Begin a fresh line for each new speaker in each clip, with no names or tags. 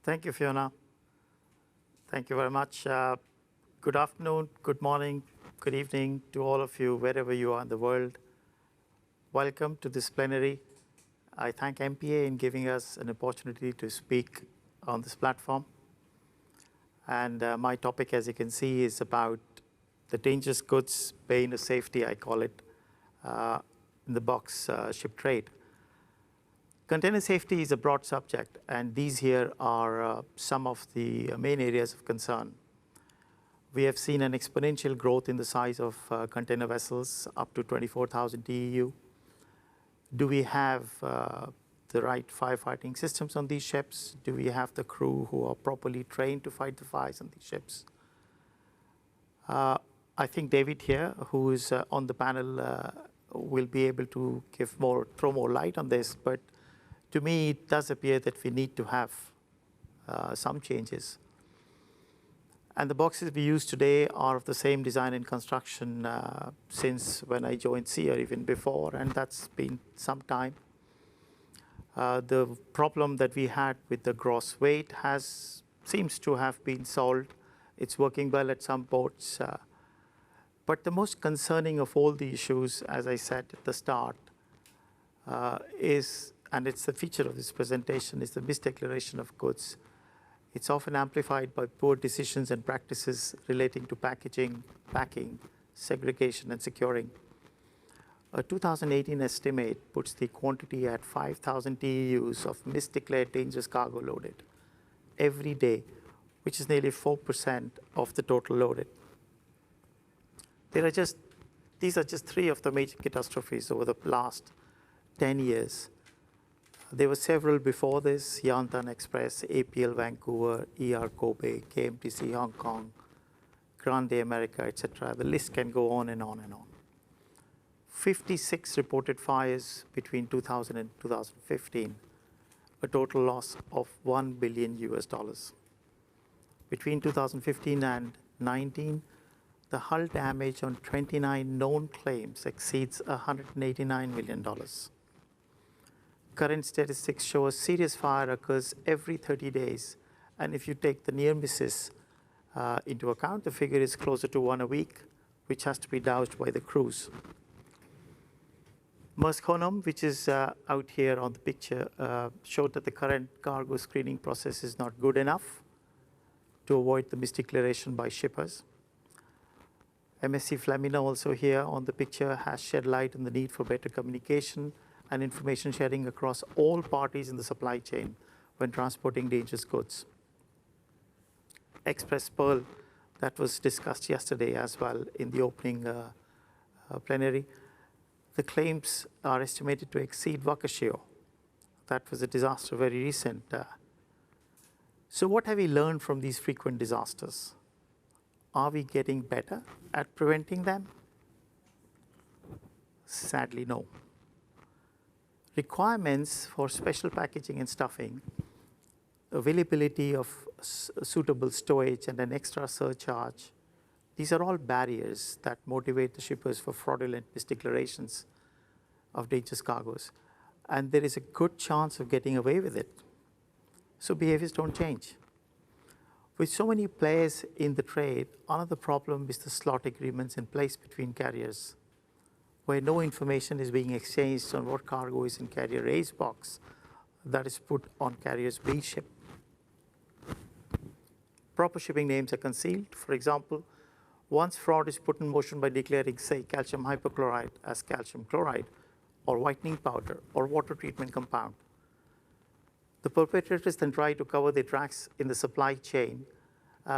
Thank you, Fiona. Thank you very much. Good afternoon, good morning, good evening to all of you, wherever you are in the world. Welcome to this plenary. I thank MPA in giving us an opportunity to speak on this platform. And my topic, as you can see, is about the dangerous goods, bane of safety, I call it, in the box ship trade. Container safety is a broad subject, and these here are some of the main areas of concern. We have seen an exponential growth in the size of container vessels, up to 24,000 TEU. Do we have the right firefighting systems on these ships? Do we have the crew who are properly trained to fight the fires on these ships? I think David here, who is on the panel, will be able to throw more light on this, but to me, it does appear that we need to have some changes. And the boxes we use today are of the same design and construction since when I joined SEER, even before, and that's been some time. The problem that we had with the gross weight seems to have been solved. It's working well at some ports. But the most concerning of all the issues, as I said at the start, is, and it's the feature of this presentation, is the misdeclaration of goods. It's often amplified by poor decisions and practices relating to packaging, packing, segregation, and securing. A 2018 estimate puts the quantity at 5,000 TEUs of misdeclared dangerous cargo loaded every day, which is nearly 4% of the total loaded. These are just three of the major catastrophes over the last 10 years. There were several before this: Yantan Express, APL Vancouver, ER Kobe, KMTC Hong Kong, Grande America, etc. The list can go on and on and on. 56 reported fires between 2000 and 2015, a total loss of $1 billion US. Between 2015 and 19, the hull damage on 29 known claims exceeds $189 million. Current statistics show a serious fire occurs every 30 days. And if you take the near misses into account, the figure is closer to one a week, which has to be doused by the crews. Maersk Honum, which is out here on the picture, showed that the current cargo screening process is not good enough to avoid the misdeclaration by shippers. MSC Flamina, also here on the picture, has shed light on the need for better communication and information sharing across all parties in the supply chain when transporting dangerous goods. Express Pearl, that was discussed yesterday as well in the opening plenary. The claims are estimated to exceed Wakashio. That was a disaster, very recent. So what have we learned from these frequent disasters? Are we getting better at preventing them? Sadly, no. Requirements for special packaging and stuffing, availability of suitable storage and an extra surcharge, these are all barriers that motivate the shippers for fraudulent misdeclarations of dangerous cargoes. And there is a good chance of getting away with it. So behaviors don't change. With so many players in the trade, another problem is the slot agreements in place between carriers, where no information is being exchanged on what cargo is in carrier A's box that is put on carrier's B ship. Proper shipping names are concealed. For example, once fraud is put in motion by declaring, say, calcium hypochlorite as calcium chloride, or whitening powder, or water treatment compound, the perpetrators then try to cover their tracks in the supply chain,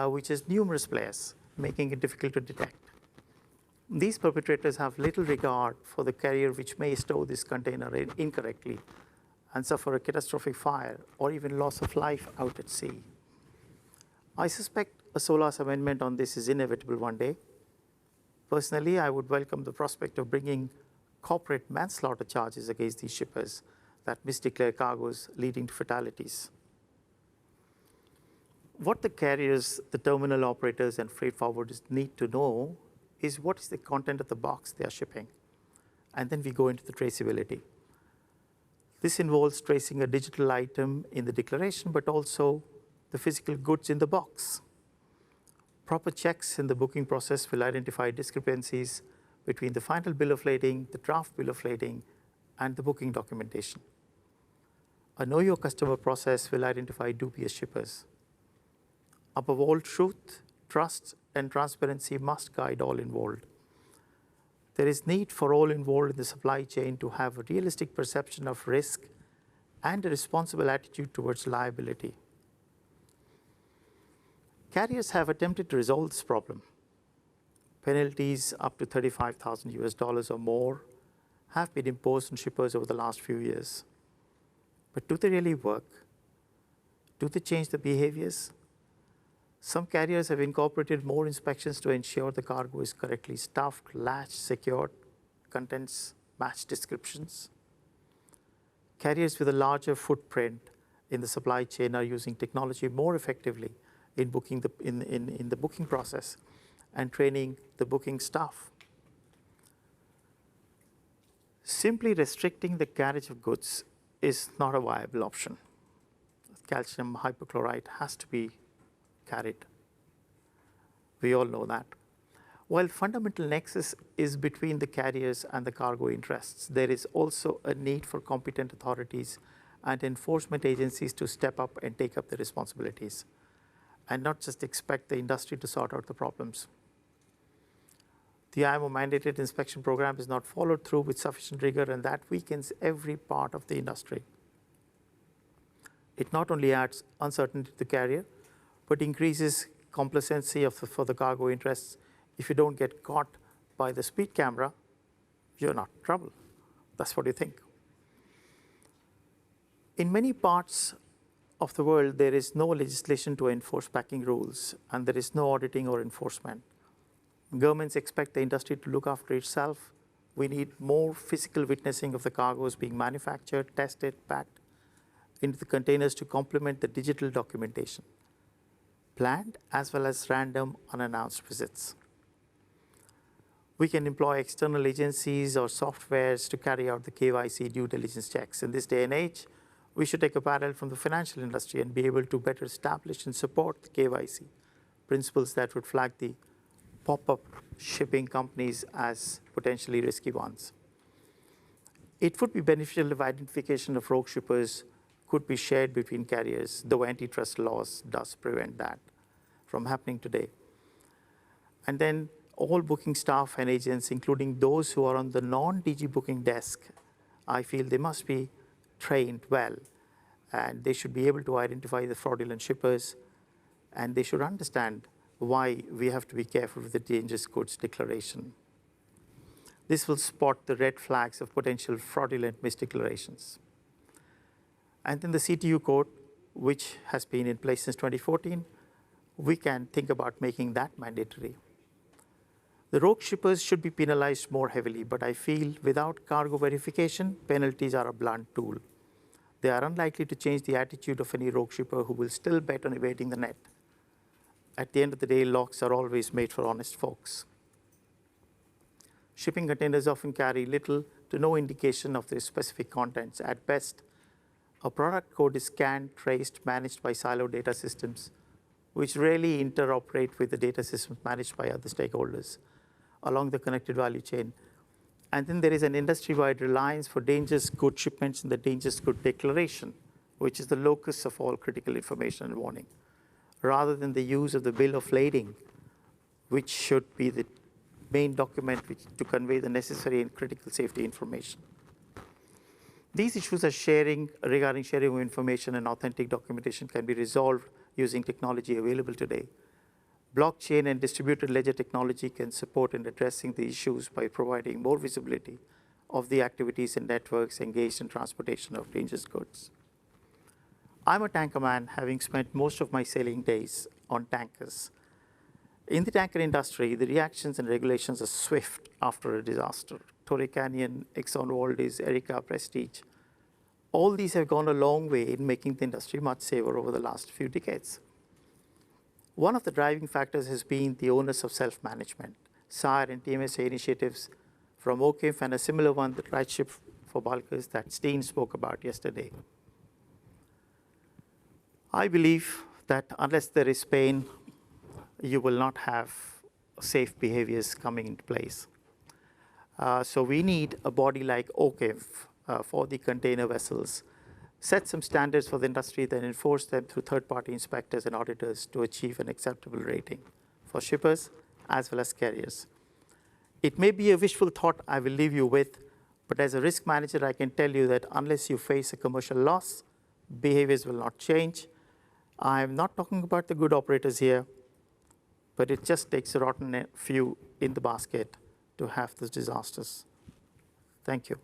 which has numerous players, making it difficult to detect. These perpetrators have little regard for the carrier which may stow this container incorrectly and suffer a catastrophic fire or even loss of life out at sea. I suspect a SOLAS amendment on this is inevitable one day. Personally, I would welcome the prospect of bringing corporate manslaughter charges against these shippers that misdeclare cargoes leading to fatalities. What the carriers, the terminal operators, and freight forwarders need to know is what is the content of the box they are shipping. And then we go into the traceability. This involves tracing a digital item in the declaration, but also the physical goods in the box. Proper checks in the booking process will identify discrepancies between the final bill of lading, the draft bill of lading, and the booking documentation. A know your customer process will identify dubious shippers. Above all, truth, trust, and transparency must guide all involved. There is need for all involved in the supply chain to have a realistic perception of risk and a responsible attitude towards liability. Carriers have attempted to resolve this problem. Penalties up to $35,000 or more have been imposed on shippers over the last few years. But do they really work? Do they change the behaviors? Some carriers have incorporated more inspections to ensure the cargo is correctly stuffed, latched, secured, contents match descriptions. Carriers with a larger footprint in the supply chain are using technology more effectively in the booking process and training the booking staff. Simply restricting the carriage of goods is not a viable option. Calcium hypochlorite has to be carried. We all know that. While fundamental nexus is between the carriers and the cargo interests, there is also a need for competent authorities and enforcement agencies to step up and take up the responsibilities, and not just expect the industry to sort out the problems. The IMO mandated inspection program is not followed through with sufficient rigor, and that weakens every part of the industry. It not only adds uncertainty to the carrier, but increases complacency for the cargo interests. If you don't get caught by the speed camera, you're not in trouble. That's what you think. In many parts of the world, there is no legislation to enforce packing rules, and there is no auditing or enforcement. Governments expect the industry to look after itself. We need more physical witnessing of the cargoes being manufactured, tested, packed into the containers to complement the digital documentation, planned as well as random unannounced visits. We can employ external agencies or softwares to carry out the KYC due diligence checks. In this day and age, we should take a parallel from the financial industry and be able to better establish and support the KYC principles that would flag the pop-up shipping companies as potentially risky ones. It would be beneficial if identification of rogue shippers could be shared between carriers, though antitrust laws does prevent that from happening today. And then all booking staff and agents, including those who are on the non-DG booking desk, I feel they must be trained well, and they should be able to identify the fraudulent shippers, and they should understand why we have to be careful with the dangerous goods declaration. This will spot the red flags of potential fraudulent misdeclarations. And then the CTU code, which has been in place since 2014, we can think about making that mandatory. The rogue shippers should be penalized more heavily, but I feel without cargo verification, penalties are a blunt tool. They are unlikely to change the attitude of any rogue shipper who will still bet on evading the net. At the end of the day, locks are always made for honest folks. Shipping containers often carry little to no indication of their specific contents. At best, a product code is scanned, traced, managed by siloed data systems, which rarely interoperate with the data systems managed by other stakeholders along the connected value chain. And then there is an industry-wide reliance for dangerous good shipments in the dangerous good declaration, which is the locus of all critical information and warning, rather than the use of the bill of lading, which should be the main document to convey the necessary and critical safety information. These issues regarding sharing of information and authentic documentation can be resolved using technology available today. Blockchain and distributed ledger technology can support in addressing the issues by providing more visibility of the activities and networks engaged in transportation of dangerous goods. I'm a tanker man, having spent most of my sailing days on tankers. In the tanker industry, the reactions and regulations are swift after a disaster. Torrey Canyon, Exxon Valdez, Erika, Prestige. All these have gone a long way in making the industry much safer over the last few decades. One of the driving factors has been the onus of self-management. SIRE and TMSA initiatives from OCIF and a similar one, the RightShip for bulkers that Steen spoke about yesterday. I believe that unless there is pain, you will not have safe behaviors coming into place. So we need a body like OCIF for the container vessels, set some standards for the industry, then enforce them through third-party inspectors and auditors to achieve an acceptable rating for shippers as well as carriers. It may be a wishful thought I will leave you with, but as a risk manager, I can tell you that unless you face a commercial loss, behaviors will not change. I'm not talking about the good operators here, but it just takes a rotten few in the basket to have these disasters. Thank you.